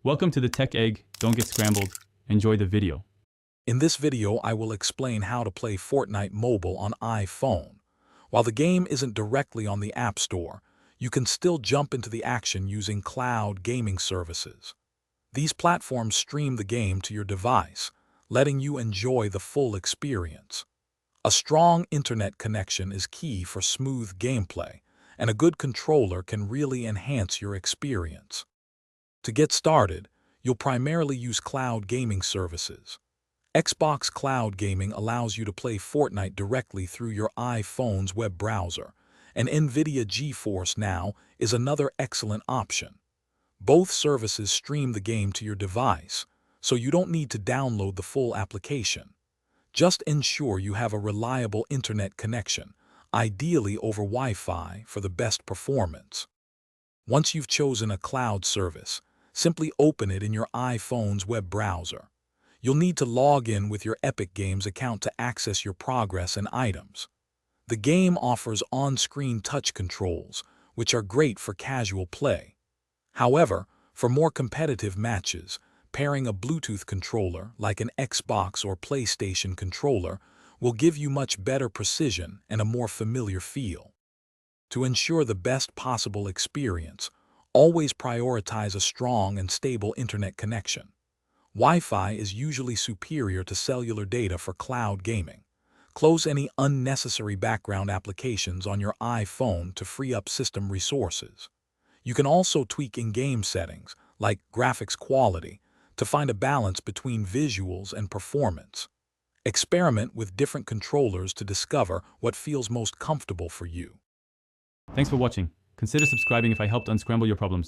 Welcome to the Tech Egg. Don't get scrambled. Enjoy the video. In this video, I will explain how to play Fortnite mobile on iPhone. While the game isn't directly on the App Store, you can still jump into the action using cloud gaming services. These platforms stream the game to your device, letting you enjoy the full experience. A strong internet connection is key for smooth gameplay, and a good controller can really enhance your experience. To get started, you'll primarily use cloud gaming services. Xbox Cloud Gaming allows you to play Fortnite directly through your iPhone's web browser, and NVIDIA GeForce Now is another excellent option. Both services stream the game to your device, so you don't need to download the full application. Just ensure you have a reliable internet connection, ideally over Wi-Fi for the best performance. Once you've chosen a cloud service, simply open it in your iPhone's web browser. You'll need to log in with your Epic Games account to access your progress and items. The game offers on-screen touch controls, which are great for casual play. However, for more competitive matches, pairing a Bluetooth controller like an Xbox or PlayStation controller will give you much better precision and a more familiar feel. To ensure the best possible experience, always prioritize a strong and stable internet connection. Wi-Fi is usually superior to cellular data for cloud gaming. Close any unnecessary background applications on your iPhone to free up system resources. You can also tweak in-game settings, like graphics quality, to find a balance between visuals and performance. Experiment with different controllers to discover what feels most comfortable for you. Thanks for watching. Consider subscribing if I helped unscramble your problems.